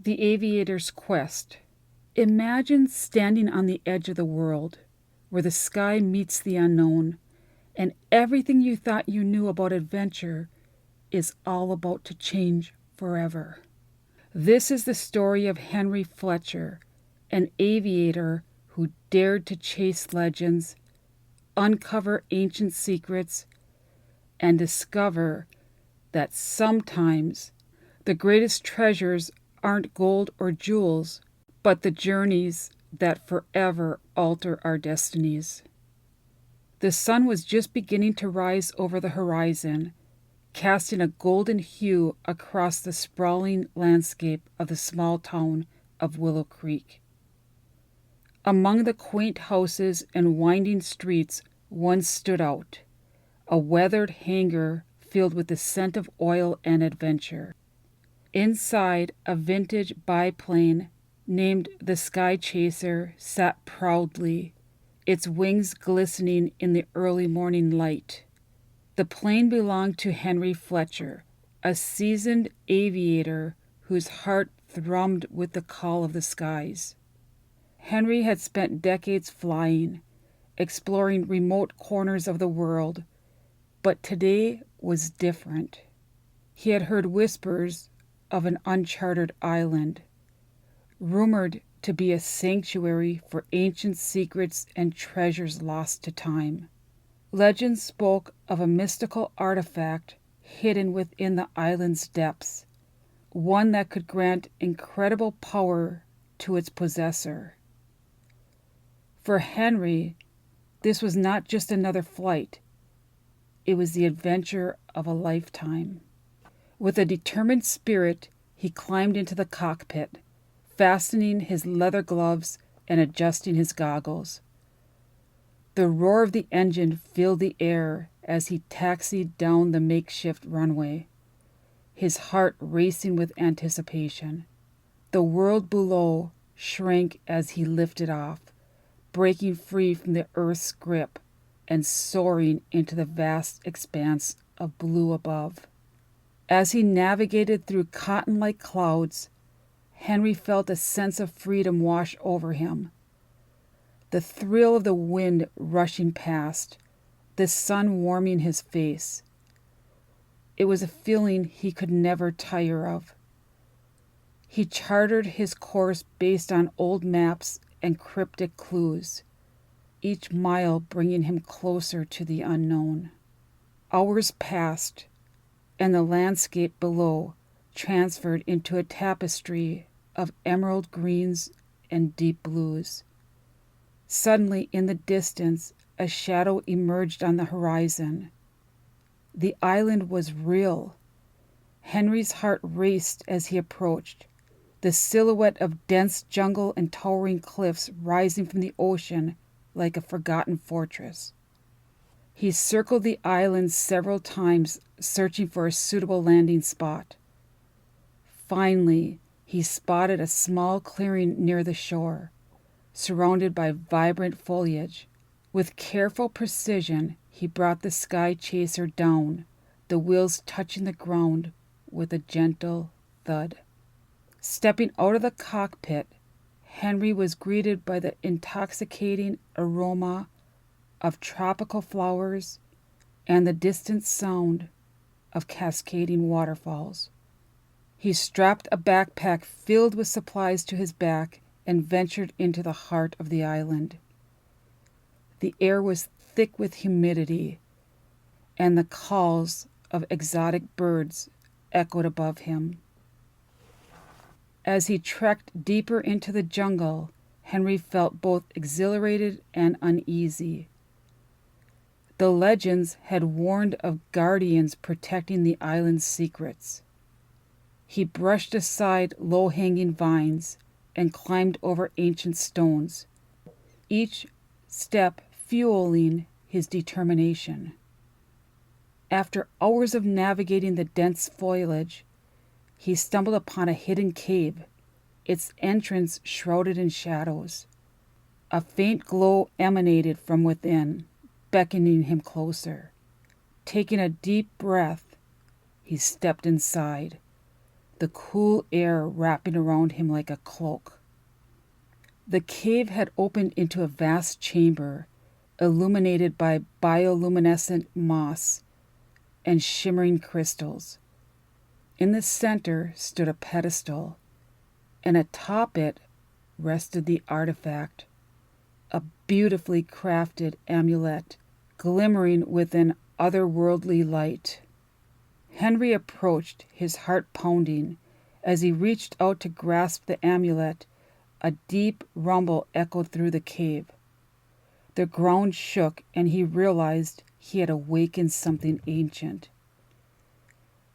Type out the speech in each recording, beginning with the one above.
The Aviator's Quest. Imagine standing on the edge of the world, where the sky meets the unknown, and everything you thought you knew about adventure is all about to change forever. This is the story of Henry Fletcher, an aviator who dared to chase legends, uncover ancient secrets, and discover that sometimes the greatest treasures aren't gold or jewels, but the journeys that forever alter our destinies. The sun was just beginning to rise over the horizon, casting a golden hue across the sprawling landscape of the small town of Willow Creek. Among the quaint houses and winding streets, one stood out, a weathered hangar filled with the scent of oil and adventure. Inside, a vintage biplane named the Sky Chaser sat proudly, its wings glistening in the early morning light. The plane belonged to Henry Fletcher, a seasoned aviator whose heart thrummed with the call of the skies. Henry had spent decades flying, exploring remote corners of the world, but today was different. He had heard whispers of an uncharted island, rumored to be a sanctuary for ancient secrets and treasures lost to time. Legend spoke of a mystical artifact hidden within the island's depths, one that could grant incredible power to its possessor. For Henry, this was not just another flight. It was the adventure of a lifetime. With a determined spirit, he climbed into the cockpit, fastening his leather gloves and adjusting his goggles. The roar of the engine filled the air as he taxied down the makeshift runway, his heart racing with anticipation. The world below shrank as he lifted off, breaking free from the Earth's grip and soaring into the vast expanse of blue above. As he navigated through cotton-like clouds, Henry felt a sense of freedom wash over him. The thrill of the wind rushing past, the sun warming his face. It was a feeling he could never tire of. He charted his course based on old maps and cryptic clues, each mile bringing him closer to the unknown. Hours passed, and the landscape below transferred into a tapestry of emerald greens and deep blues. Suddenly, in the distance, a shadow emerged on the horizon. The island was real. Henry's heart raced as he approached, the silhouette of dense jungle and towering cliffs rising from the ocean like a forgotten fortress. He circled the island several times, searching for a suitable landing spot. Finally, he spotted a small clearing near the shore, surrounded by vibrant foliage. With careful precision, he brought the Sky Chaser down, the wheels touching the ground with a gentle thud. Stepping out of the cockpit, Henry was greeted by the intoxicating aroma of tropical flowers and the distant sound of cascading waterfalls. He strapped a backpack filled with supplies to his back and ventured into the heart of the island. The air was thick with humidity, and the calls of exotic birds echoed above him. As he trekked deeper into the jungle, Henry felt both exhilarated and uneasy. The legends had warned of guardians protecting the island's secrets. He brushed aside low-hanging vines and climbed over ancient stones, each step fueling his determination. After hours of navigating the dense foliage, he stumbled upon a hidden cave, its entrance shrouded in shadows. A faint glow emanated from within, beckoning him closer. Taking a deep breath, he stepped inside. the cool air wrapping around him like a cloak. The cave had opened into a vast chamber, illuminated by bioluminescent moss and shimmering crystals. In the center stood a pedestal, and atop it rested the artifact, a beautifully crafted amulet glimmering with an otherworldly light. Henry approached, his heart pounding. As he reached out to grasp the amulet, a deep rumble echoed through the cave. The ground shook, and he realized he had awakened something ancient.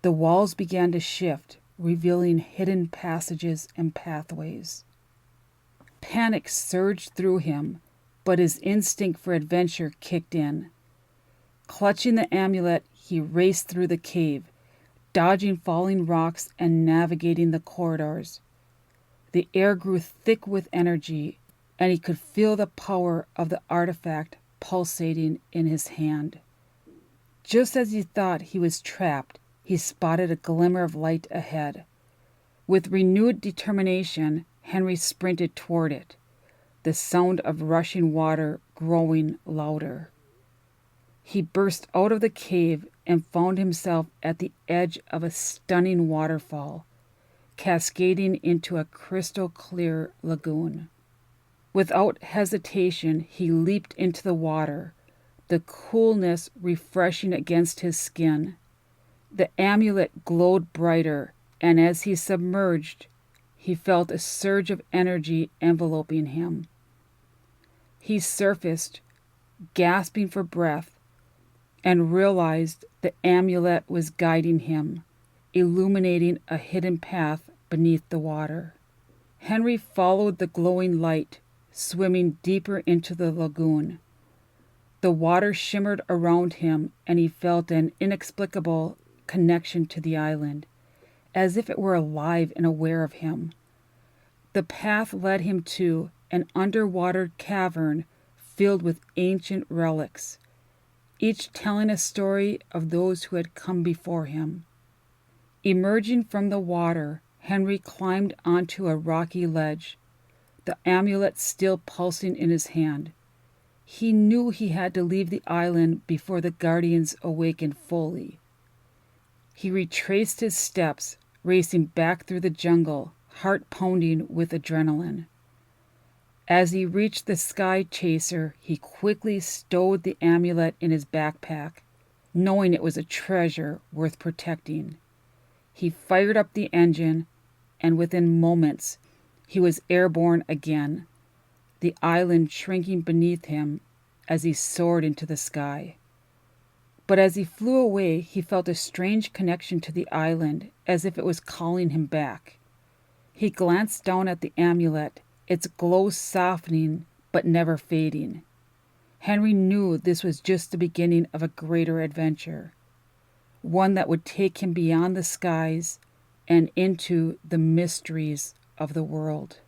The walls began to shift, revealing hidden passages and pathways. Panic surged through him, but his instinct for adventure kicked in. Clutching the amulet, he raced through the cave, dodging falling rocks and navigating the corridors. The air grew thick with energy, and he could feel the power of the artifact pulsating in his hand. Just as he thought he was trapped, he spotted a glimmer of light ahead. With renewed determination, Henry sprinted toward it, the sound of rushing water growing louder. He burst out of the cave and found himself at the edge of a stunning waterfall, cascading into a crystal-clear lagoon. Without hesitation, he leaped into the water, the coolness refreshing against his skin. The amulet glowed brighter, and as he submerged, he felt a surge of energy enveloping him. He surfaced, gasping for breath, and realized the amulet was guiding him, illuminating a hidden path beneath the water. Henry followed the glowing light, swimming deeper into the lagoon. The water shimmered around him, and he felt an inexplicable connection to the island, as if it were alive and aware of him. The path led him to an underwater cavern filled with ancient relics, each telling a story of those who had come before him. Emerging from the water, Henry climbed onto a rocky ledge, the amulet still pulsing in his hand. He knew he had to leave the island before the guardians awakened fully. He retraced his steps, racing back through the jungle, heart pounding with adrenaline. As he reached the sky chaser, he quickly stowed the amulet in his backpack, knowing it was a treasure worth protecting. He fired up the engine, and within moments, he was airborne again, the island shrinking beneath him as he soared into the sky. But as he flew away, he felt a strange connection to the island, as if it was calling him back. He glanced down at the amulet, its glow softening but never fading. Henry knew this was just the beginning of a greater adventure, one that would take him beyond the skies and into the mysteries of the world.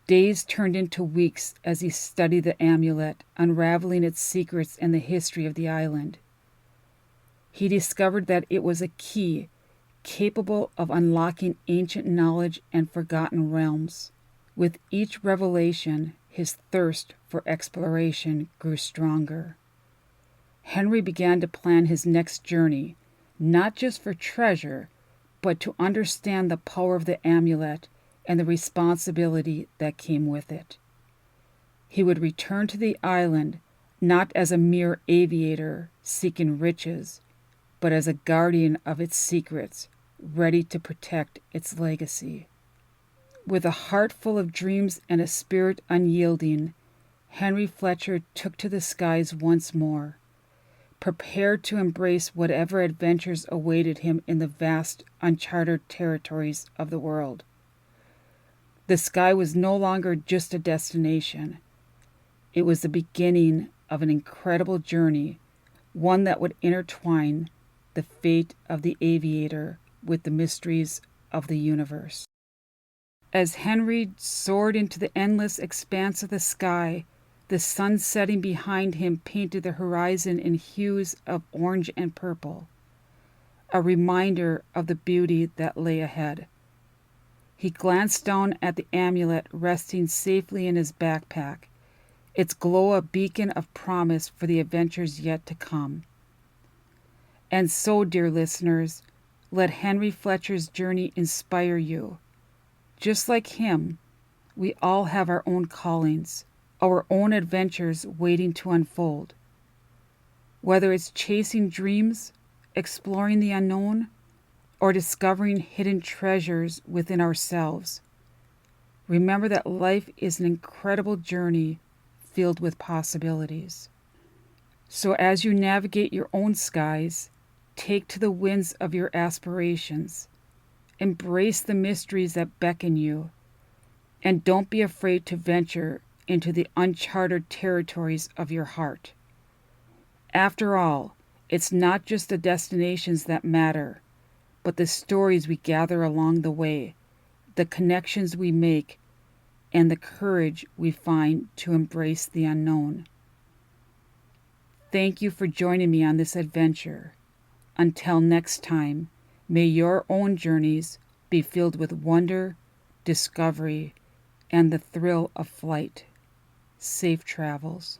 Days turned into weeks as he studied the amulet, unraveling its secrets and the history of the island. He discovered that it was a key capable of unlocking ancient knowledge and forgotten realms. With each revelation, his thirst for exploration grew stronger. Henry began to plan his next journey, not just for treasure, but to understand the power of the amulet and the responsibility that came with it. He would return to the island not as a mere aviator seeking riches, but as a guardian of its secrets, ready to protect its legacy. With a heart full of dreams and a spirit unyielding, Henry Fletcher took to the skies once more, prepared to embrace whatever adventures awaited him in the vast, uncharted territories of the world. The sky was no longer just a destination. It was the beginning of an incredible journey, one that would intertwine the fate of the aviator with the mysteries of the universe. As Henry soared into the endless expanse of the sky, the sun setting behind him painted the horizon in hues of orange and purple. a reminder of the beauty that lay ahead. He glanced down at the amulet resting safely in his backpack, its glow a beacon of promise for the adventures yet to come. And so, dear listeners, let Henry Fletcher's journey inspire you. Just like him, we all have our own callings, our own adventures waiting to unfold. Whether it's chasing dreams, exploring the unknown, or discovering hidden treasures within ourselves, remember that life is an incredible journey filled with possibilities. So as you navigate your own skies, take to the winds of your aspirations, embrace the mysteries that beckon you, and don't be afraid to venture into the uncharted territories of your heart. After all, it's not just the destinations that matter, but the stories we gather along the way, the connections we make, and the courage we find to embrace the unknown. Thank you for joining me on this adventure. Until next time, may your own journeys be filled with wonder, discovery, and the thrill of flight. Safe travels.